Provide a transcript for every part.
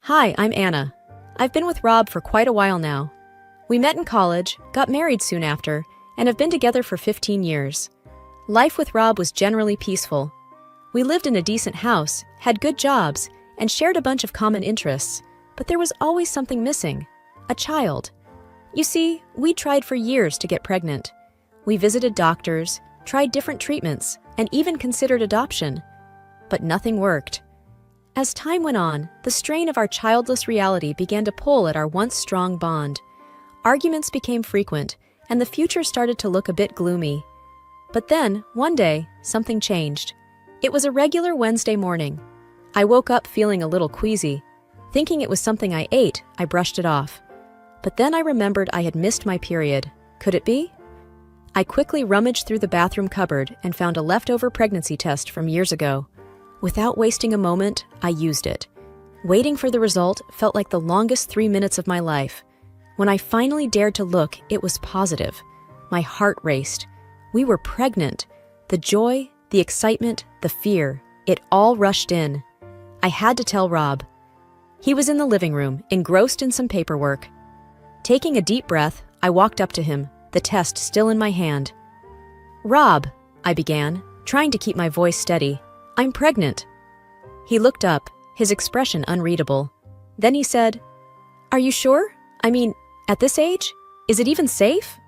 Hi, I'm Anna. I've been with Rob for quite a while now. We met in college, got married soon after, and have been together for 15 years. Life with Rob was generally peaceful. We lived in a decent house, had good jobs, and shared a bunch of common interests, but there was always something missing: a child. You see, we tried for years to get pregnant. We visited doctors, tried different treatments, and even considered adoption. But nothing worked. As time went on, the strain of our childless reality began to pull at our once strong bond. Arguments became frequent, and the future started to look a bit gloomy. But then, one day, something changed. It was a regular Wednesday morning. I woke up feeling a little queasy. Thinking it was something I ate, I brushed it off. But then I remembered I had missed my period. Could it be? I quickly rummaged through the bathroom cupboard and found a leftover pregnancy test from years ago. Without wasting a moment, I used it. Waiting for the result felt like the longest 3 minutes of my life. When I finally dared to look, it was positive. My heart raced. We were pregnant. The joy, the excitement, the fear, it all rushed in. I had to tell Rob. He was in the living room, engrossed in some paperwork. Taking a deep breath, I walked up to him, the test still in my hand. "Rob," I began, trying to keep my voice steady. "I'm pregnant." He looked up, his expression unreadable. Then he said, "Are you sure? I mean, at this age? Is it even safe?"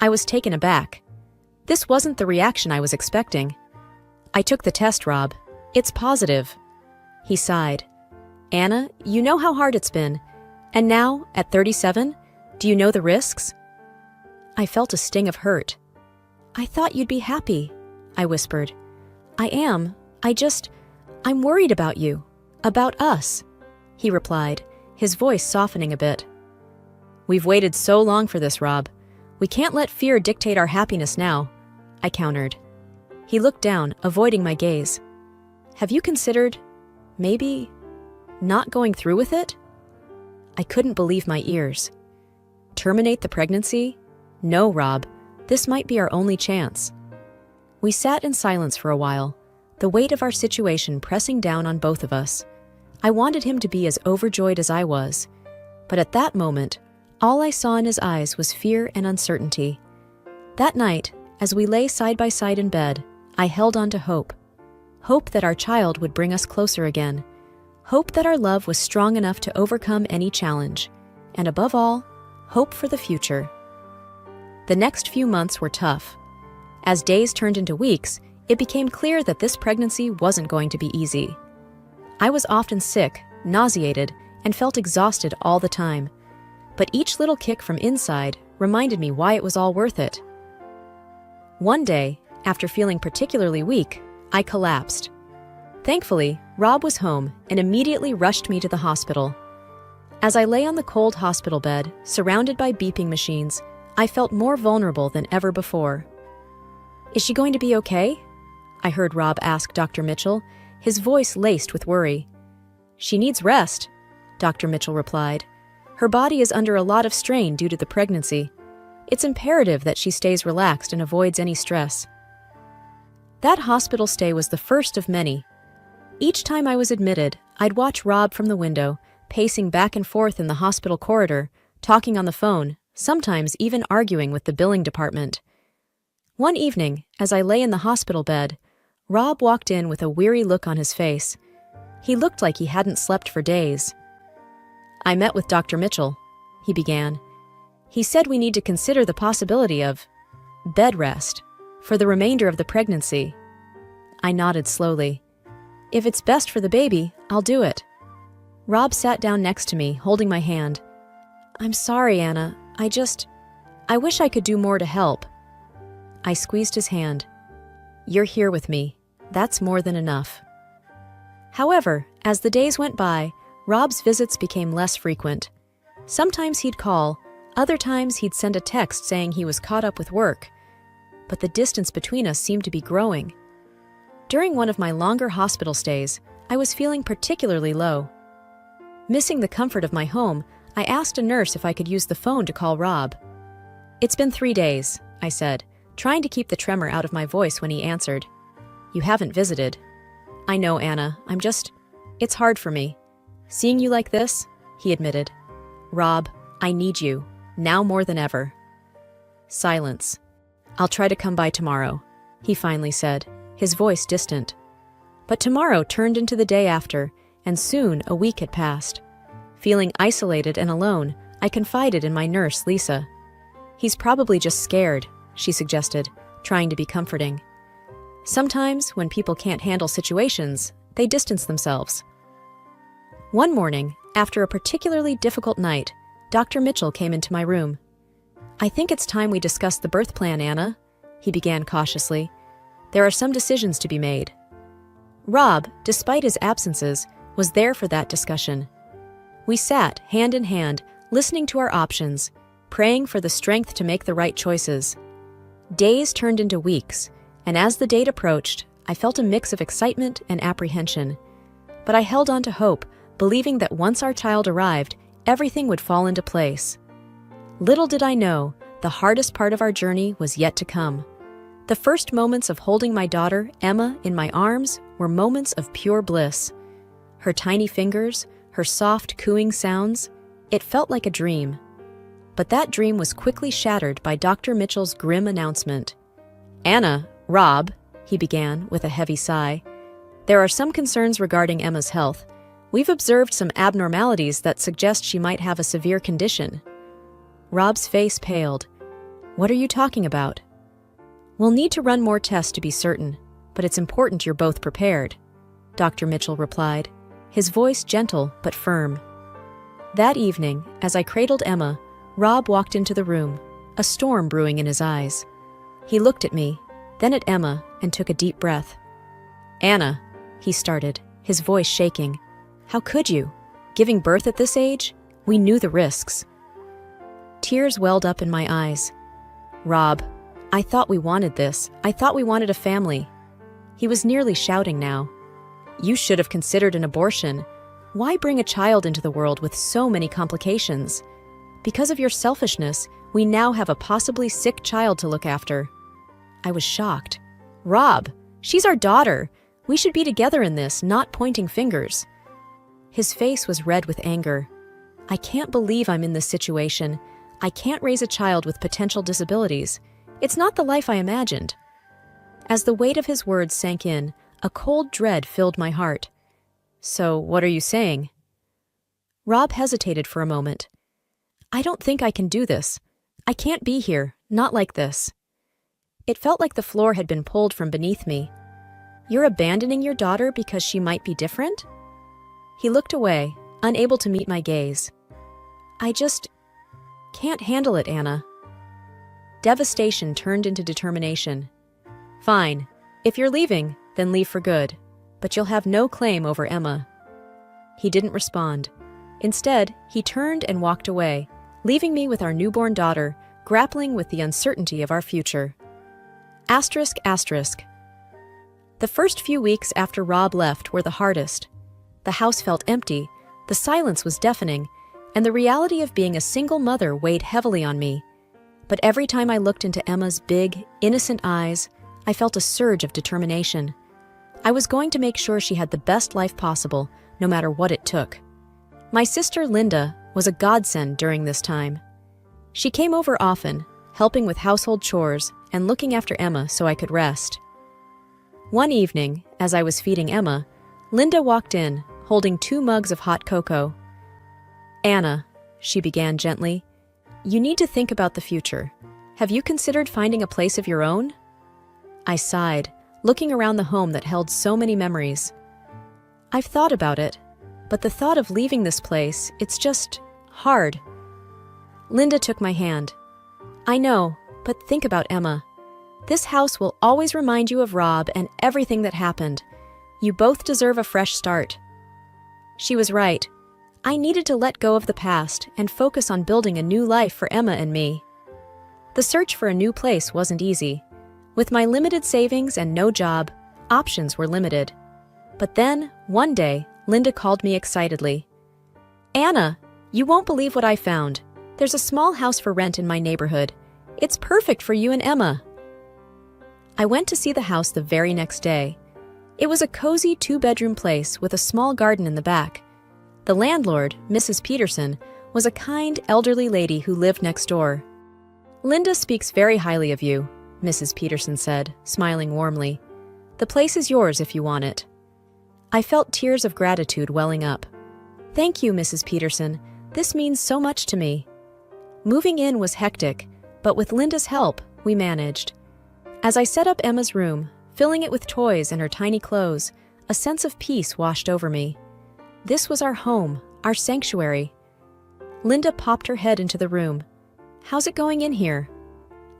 I was taken aback. This wasn't the reaction I was expecting. "I took the test, Rob. It's positive." He sighed. "Anna, you know how hard it's been. And now, at 37, do you know the risks?" I felt a sting of hurt. "I thought you'd be happy," I whispered. "I am. I'm worried about you. About us," he replied, his voice softening a bit. "We've waited so long for this, Rob. We can't let fear dictate our happiness now," I countered. He looked down, avoiding my gaze. "Have you considered, maybe, not going through with it?" I couldn't believe my ears. Terminate the pregnancy? No, Rob. This might be our only chance. We sat in silence for a while, the weight of our situation pressing down on both of us. I wanted him to be as overjoyed as I was, but at that moment, all I saw in his eyes was fear and uncertainty. That night, as we lay side by side in bed, I held on to hope. Hope that our child would bring us closer again. Hope that our love was strong enough to overcome any challenge. And above all, hope for the future. The next few months were tough. As days turned into weeks, it became clear that this pregnancy wasn't going to be easy. I was often sick, nauseated, and felt exhausted all the time. But each little kick from inside reminded me why it was all worth it. One day, after feeling particularly weak, I collapsed. Thankfully, Rob was home and immediately rushed me to the hospital. As I lay on the cold hospital bed, surrounded by beeping machines, I felt more vulnerable than ever before. "Is she going to be okay?" I heard Rob ask Dr. Mitchell, his voice laced with worry. "She needs rest," Dr. Mitchell replied. "Her body is under a lot of strain due to the pregnancy. It's imperative that she stays relaxed and avoids any stress." That hospital stay was the first of many. Each time I was admitted, I'd watch Rob from the window, pacing back and forth in the hospital corridor, talking on the phone, sometimes even arguing with the billing department. One evening, as I lay in the hospital bed, Rob walked in with a weary look on his face. He looked like he hadn't slept for days. "I met with Dr. Mitchell," he began. "He said we need to consider the possibility of bed rest for the remainder of the pregnancy." I nodded slowly. "If it's best for the baby, I'll do it." Rob sat down next to me, holding my hand. "I'm sorry, Anna. I wish I could do more to help." I squeezed his hand. "You're here with me. That's more than enough." However, as the days went by, Rob's visits became less frequent. Sometimes he'd call, other times he'd send a text saying he was caught up with work. But the distance between us seemed to be growing. During one of my longer hospital stays, I was feeling particularly low. Missing the comfort of my home, I asked a nurse if I could use the phone to call Rob. "It's been 3 days," I said, trying to keep the tremor out of my voice when he answered. "You haven't visited." "I know, Anna. It's hard for me." Seeing you like this, he admitted. Rob, I need you, now more than ever. Silence. I'll try to come by tomorrow, he finally said, his voice distant. But tomorrow turned into the day after, and soon a week had passed. Feeling isolated and alone, I confided in my nurse, Lisa. He's probably just scared, she suggested, trying to be comforting. Sometimes, when people can't handle situations, they distance themselves. One morning, after a particularly difficult night, Dr. Mitchell came into my room. I think it's time we discuss the birth plan, Anna, he began cautiously. There are some decisions to be made. Rob, despite his absences, was there for that discussion. We sat, hand in hand, listening to our options, praying for the strength to make the right choices. Days turned into weeks, and as the date approached, I felt a mix of excitement and apprehension. But I held on to hope, believing that once our child arrived, everything would fall into place. Little did I know, the hardest part of our journey was yet to come. The first moments of holding my daughter, Emma, in my arms were moments of pure bliss. Her tiny fingers, her soft cooing sounds, it felt like a dream. But that dream was quickly shattered by Dr. Mitchell's grim announcement. Anna, Rob, he began with a heavy sigh, there are some concerns regarding Emma's health. We've observed some abnormalities that suggest she might have a severe condition. Rob's face paled. What are you talking about? We'll need to run more tests to be certain, but it's important you're both prepared, Dr. Mitchell replied, his voice gentle but firm. That evening, as I cradled Emma, Rob walked into the room, a storm brewing in his eyes. He looked at me, then at Emma, and took a deep breath. Anna, he started, his voice shaking. How could you? Giving birth at this age? We knew the risks. Tears welled up in my eyes. Rob, I thought we wanted this. I thought we wanted a family. He was nearly shouting now. You should have considered an abortion. Why bring a child into the world with so many complications? Because of your selfishness, we now have a possibly sick child to look after. I was shocked. Rob, she's our daughter. We should be together in this, not pointing fingers. His face was red with anger. I can't believe I'm in this situation. I can't raise a child with potential disabilities. It's not the life I imagined. As the weight of his words sank in, a cold dread filled my heart. So, what are you saying? Rob hesitated for a moment. I don't think I can do this. I can't be here, not like this. It felt like the floor had been pulled from beneath me. You're abandoning your daughter because she might be different? He looked away, unable to meet my gaze. I just can't handle it, Anna. Devastation turned into determination. Fine. If you're leaving, then leave for good. But you'll have no claim over Emma. He didn't respond. Instead, he turned and walked away, leaving me with our newborn daughter, grappling with the uncertainty of our future. Asterisk, asterisk. The first few weeks after Rob left were the hardest. The house felt empty, the silence was deafening, and the reality of being a single mother weighed heavily on me. But every time I looked into Emma's big, innocent eyes, I felt a surge of determination. I was going to make sure she had the best life possible, no matter what it took. My sister Linda was a godsend during this time. She came over often, helping with household chores and looking after Emma so I could rest. One evening, as I was feeding Emma, Linda walked in, holding 2 mugs of hot cocoa. Anna, she began gently, you need to think about the future. Have you considered finding a place of your own? I sighed, looking around the home that held so many memories. I've thought about it, but the thought of leaving this place, it's just hard. Linda took my hand. I know, but think about Emma. This house will always remind you of Rob and everything that happened. You both deserve a fresh start. She was right. I needed to let go of the past and focus on building a new life for Emma and me. The search for a new place wasn't easy. With my limited savings and no job, options were limited. But then, one day, Linda called me excitedly. Anna, you won't believe what I found. There's a small house for rent in my neighborhood. It's perfect for you and Emma. I went to see the house the very next day. It was a cozy 2-bedroom place with a small garden in the back. The landlord, Mrs. Peterson, was a kind, elderly lady who lived next door. "Linda speaks very highly of you," Mrs. Peterson said, smiling warmly. "The place is yours if you want it." I felt tears of gratitude welling up. "Thank you, Mrs. Peterson. This means so much to me." Moving in was hectic, but with Linda's help, we managed. As I set up Emma's room, filling it with toys and her tiny clothes, a sense of peace washed over me. This was our home, our sanctuary. Linda popped her head into the room. "How's it going in here?"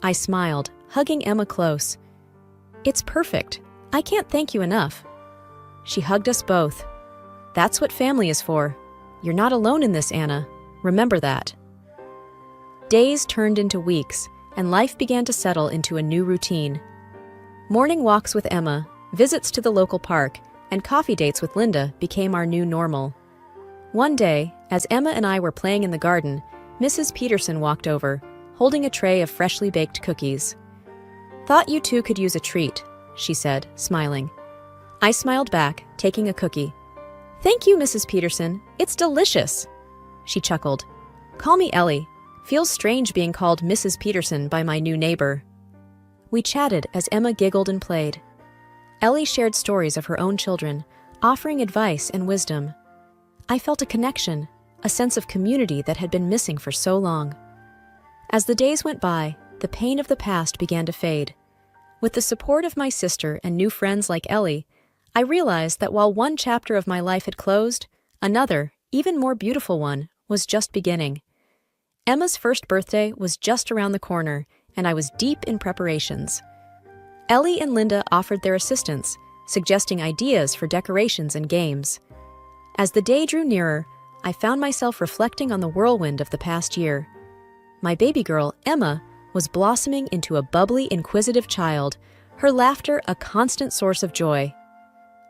I smiled, hugging Emma close. "It's perfect. I can't thank you enough." She hugged us both. "That's what family is for. You're not alone in this, Anna. Remember that." Days turned into weeks, and life began to settle into a new routine. Morning walks with Emma, visits to the local park, and coffee dates with Linda became our new normal. One day, as Emma and I were playing in the garden, Mrs. Peterson walked over, holding a tray of freshly baked cookies. "Thought you two could use a treat," she said, smiling. I smiled back, taking a cookie. "Thank you, Mrs. Peterson. It's delicious." She chuckled. "Call me Ellie. Feels strange being called Mrs. Peterson by my new neighbor." We chatted as Emma giggled and played. Ellie shared stories of her own children, offering advice and wisdom. I felt a connection, a sense of community that had been missing for so long. As the days went by, the pain of the past began to fade. With the support of my sister and new friends like Ellie, I realized that while one chapter of my life had closed, another, even more beautiful one, was just beginning. Emma's first birthday was just around the corner, and I was deep in preparations. Ellie and Linda offered their assistance, suggesting ideas for decorations and games. As the day drew nearer, I found myself reflecting on the whirlwind of the past year. My baby girl, Emma, was blossoming into a bubbly, inquisitive child, her laughter a constant source of joy.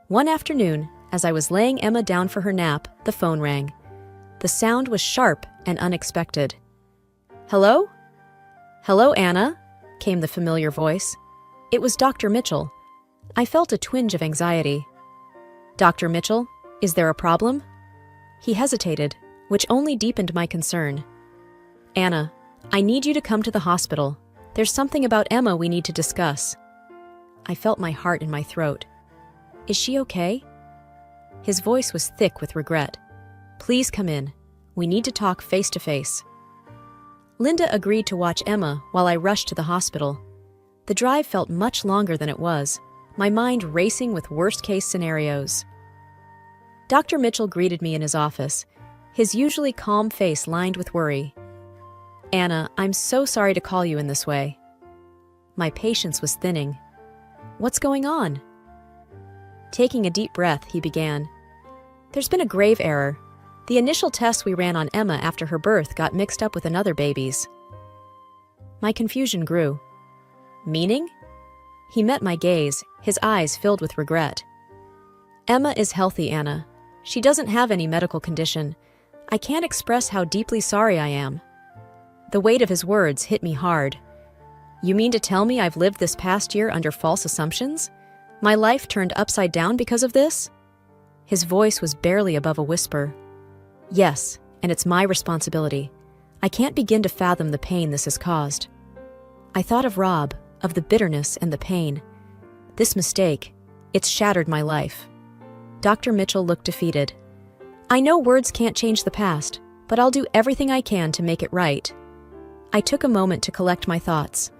One afternoon, as I was laying Emma down for her nap, the phone rang. The sound was sharp and unexpected. "Hello?" "Hello, Anna," came the familiar voice. It was Dr. Mitchell. I felt a twinge of anxiety. "Dr. Mitchell, is there a problem?" He hesitated, which only deepened my concern. "Anna, I need you to come to the hospital. There's something about Emma we need to discuss." I felt my heart in my throat. "Is she okay?" His voice was thick with regret. "Please come in. We need to talk face to face." Linda agreed to watch Emma while I rushed to the hospital. The drive felt much longer than it was, my mind racing with worst-case scenarios. Dr. Mitchell greeted me in his office, his usually calm face lined with worry. "Anna, I'm so sorry to call you in this way." My patience was thinning. "What's going on?" Taking a deep breath, he began. "There's been a grave error. The initial tests we ran on Emma after her birth got mixed up with another baby's." My confusion grew. "Meaning?" He met my gaze, his eyes filled with regret. "Emma is healthy, Anna. She doesn't have any medical condition. I can't express how deeply sorry I am." The weight of his words hit me hard. "You mean to tell me I've lived this past year under false assumptions? My life turned upside down because of this?" His voice was barely above a whisper. "Yes, and it's my responsibility. I can't begin to fathom the pain this has caused." I thought of Rob, of the bitterness and the pain. This mistake, it's shattered my life. Dr. Mitchell looked defeated. "I know words can't change the past, but I'll do everything I can to make it right." I took a moment to collect my thoughts.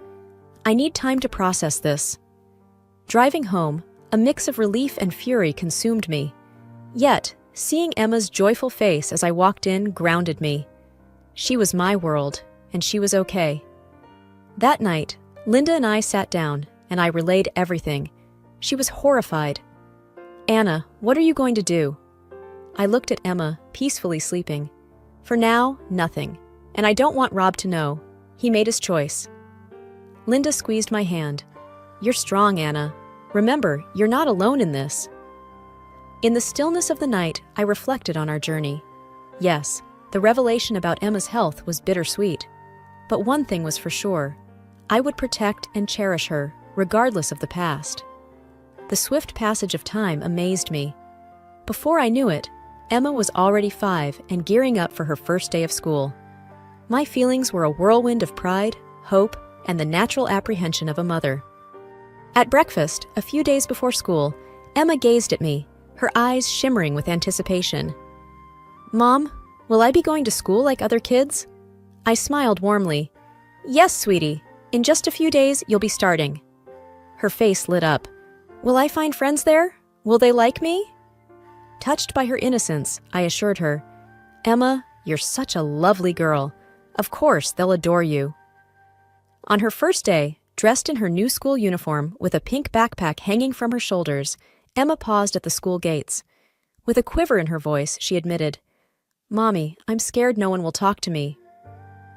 I need time to process this. Driving home, a mix of relief and fury consumed me. Yet, seeing Emma's joyful face as I walked in grounded me. She was my world, and she was okay. That night, Linda and I sat down, and I relayed everything. She was horrified. "Anna, what are you going to do?" I looked at Emma, peacefully sleeping. "For now, nothing. And I don't want Rob to know. He made his choice." Linda squeezed my hand. "You're strong, Anna. Remember, you're not alone in this." In the stillness of the night, I reflected on our journey. Yes, the revelation about Emma's health was bittersweet. But one thing was for sure. I would protect and cherish her, regardless of the past. The swift passage of time amazed me. Before I knew it, Emma was already 5 and gearing up for her first day of school. My feelings were a whirlwind of pride, hope, and the natural apprehension of a mother. At breakfast, a few days before school, Emma gazed at me, her eyes shimmering with anticipation. "Mom, will I be going to school like other kids?" I smiled warmly. "Yes, sweetie. In just a few days, you'll be starting." Her face lit up. "Will I find friends there? Will they like me?" Touched by her innocence, I assured her, "Emma, you're such a lovely girl. Of course, they'll adore you." On her first day, dressed in her new school uniform with a pink backpack hanging from her shoulders, Emma paused at the school gates. With a quiver in her voice, she admitted, "Mommy, I'm scared no one will talk to me."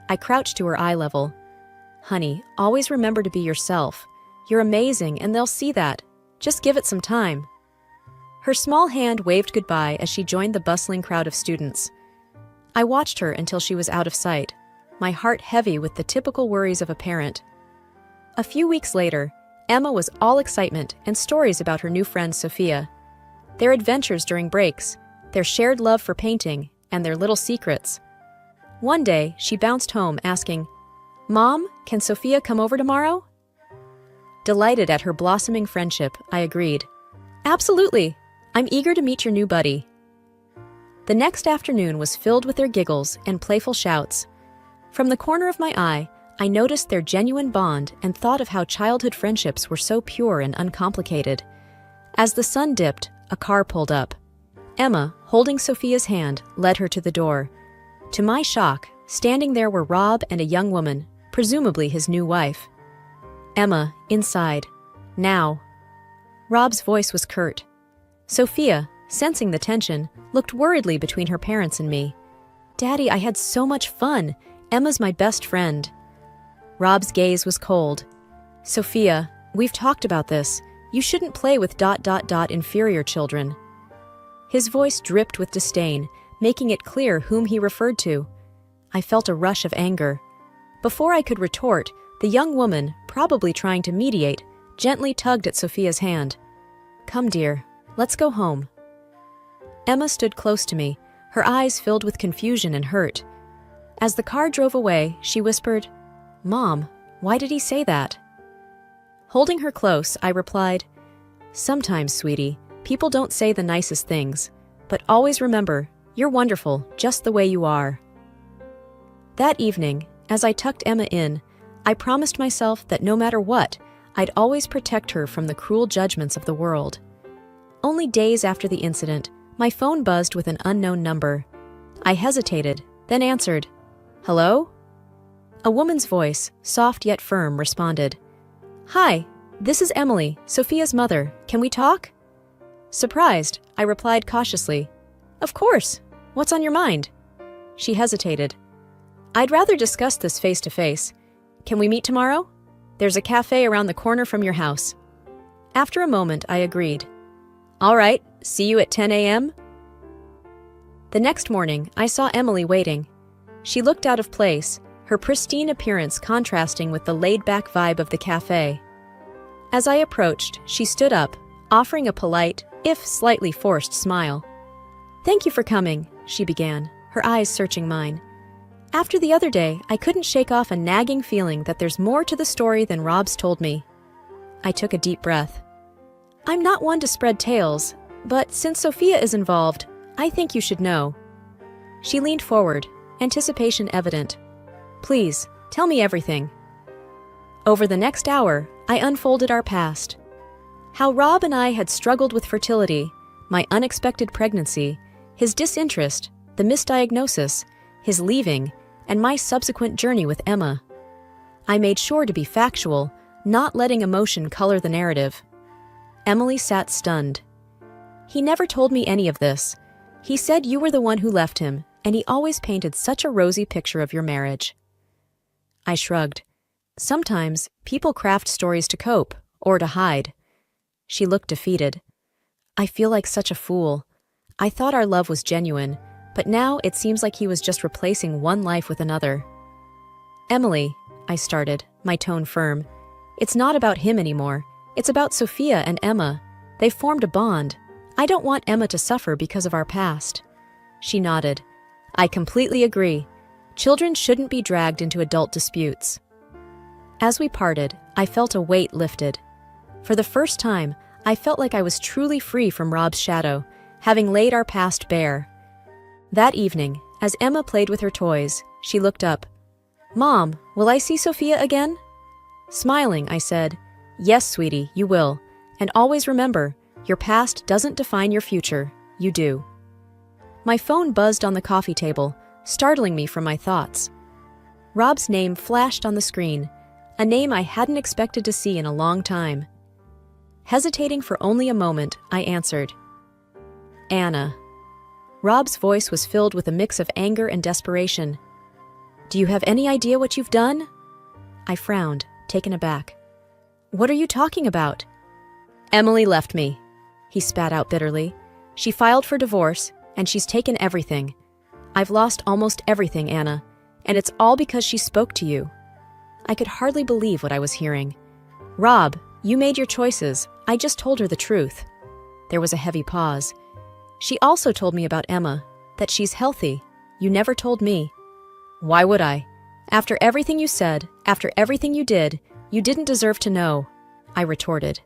I crouched to her eye level. "Honey, always remember to be yourself. You're amazing, and they'll see that. Just give it some time." Her small hand waved goodbye as she joined the bustling crowd of students. I watched her until she was out of sight, my heart heavy with the typical worries of a parent. A few weeks later, Emma was all excitement and stories about her new friend Sophia. Their adventures during breaks, their shared love for painting, and their little secrets. One day, she bounced home asking, "Mom, can Sophia come over tomorrow?" Delighted at her blossoming friendship, I agreed. "Absolutely. I'm eager to meet your new buddy." The next afternoon was filled with their giggles and playful shouts. From the corner of my eye, I noticed their genuine bond and thought of how childhood friendships were so pure and uncomplicated. As the sun dipped, a car pulled up. Emma, holding Sophia's hand, led her to the door. To my shock, standing there were Rob and a young woman, presumably his new wife. "Emma, inside. Now." Rob's voice was curt. Sophia, sensing the tension, looked worriedly between her parents and me. "Daddy, I had so much fun. Emma's my best friend." Rob's gaze was cold. "Sophia, we've talked about this. You shouldn't play with ... inferior children." His voice dripped with disdain, making it clear whom he referred to. I felt a rush of anger. Before I could retort, the young woman, probably trying to mediate, gently tugged at Sophia's hand. "Come, dear, let's go home." Emma stood close to me, her eyes filled with confusion and hurt. As the car drove away, she whispered, "Mom, why did he say that?" Holding her close, I replied, "Sometimes, sweetie, people don't say the nicest things, but always remember, you're wonderful just the way you are." That evening, as I tucked Emma in, I promised myself that no matter what, I'd always protect her from the cruel judgments of the world. Only days after the incident, my phone buzzed with an unknown number. I hesitated, then answered, "Hello?" A woman's voice, soft yet firm, responded, "Hi, this is Emily, Sophia's mother. Can we talk?" Surprised, I replied cautiously, "Of course. What's on your mind?" She hesitated. "I'd rather discuss this face to face. Can we meet tomorrow? There's a cafe around the corner from your house." After a moment, I agreed. "All right, see you at 10 a.m.? The next morning, I saw Emily waiting. She looked out of place, her pristine appearance contrasting with the laid-back vibe of the cafe. As I approached, she stood up, offering a polite, if slightly forced, smile. "Thank you for coming," she began, her eyes searching mine. "After the other day, I couldn't shake off a nagging feeling that there's more to the story than Rob's told me." I took a deep breath. "I'm not one to spread tales, but since Sophia is involved, I think you should know." She leaned forward, anticipation evident. "Please, tell me everything." Over the next hour, I unfolded our past. How Rob and I had struggled with fertility, my unexpected pregnancy, his disinterest, the misdiagnosis, his leaving, and my subsequent journey with Emma. I made sure to be factual, not letting emotion color the narrative. Emily sat stunned. "He never told me any of this. He said you were the one who left him, and he always painted such a rosy picture of your marriage." I shrugged. Sometimes people craft stories to cope, or to hide. She looked defeated. "I feel like such a fool. I thought our love was genuine, but now it seems like he was just replacing one life with another." "Emily," I started, my tone firm, "it's not about him anymore. It's about Sophia and Emma. They've formed a bond. I don't want Emma to suffer because of our past." She nodded. I completely agree. Children shouldn't be dragged into adult disputes. As we parted, I felt a weight lifted. For the first time, I felt like I was truly free from Rob's shadow, having laid our past bare. That evening, as Emma played with her toys, she looked up. Mom, will I see Sophia again? Smiling, I said, Yes, sweetie, you will. And always remember, your past doesn't define your future, you do. My phone buzzed on the coffee table, startling me from my thoughts. Rob's name flashed on the screen, a name I hadn't expected to see in a long time. Hesitating for only a moment, I answered. Anna. Rob's voice was filled with a mix of anger and desperation. Do you have any idea what you've done? I frowned, taken aback. What are you talking about? Emily left me, he spat out bitterly. She filed for divorce, and she's taken everything. I've lost almost everything, Anna, and it's all because she spoke to you. I could hardly believe what I was hearing. Rob, you made your choices. I just told her the truth. There was a heavy pause. She also told me about Emma, that she's healthy. You never told me. Why would I? After everything you said, after everything you did, you didn't deserve to know, I retorted.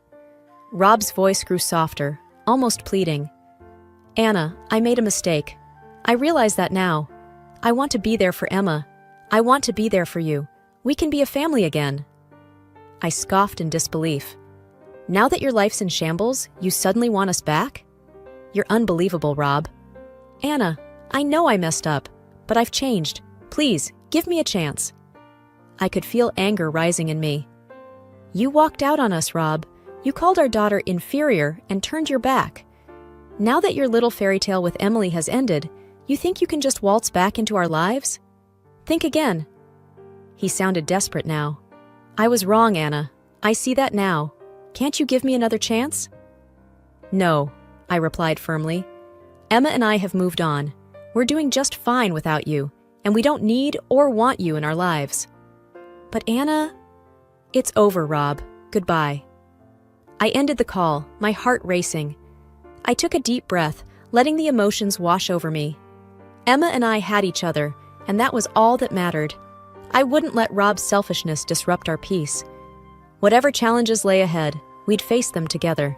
Rob's voice grew softer, almost pleading. Anna, I made a mistake. I realize that now. I want to be there for Emma. I want to be there for you. We can be a family again. I scoffed in disbelief. Now that your life's in shambles, you suddenly want us back? You're unbelievable, Rob. Anna, I know I messed up, but I've changed. Please, give me a chance. I could feel anger rising in me. You walked out on us, Rob. You called our daughter inferior and turned your back. Now that your little fairy tale with Emily has ended, you think you can just waltz back into our lives? Think again. He sounded desperate now. I was wrong, Anna. I see that now. Can't you give me another chance? No, I replied firmly. Emma and I have moved on. We're doing just fine without you, and we don't need or want you in our lives. But Anna... It's over, Rob. Goodbye. I ended the call, my heart racing. I took a deep breath, letting the emotions wash over me. Emma and I had each other, and that was all that mattered. I wouldn't let Rob's selfishness disrupt our peace. Whatever challenges lay ahead, we'd face them together.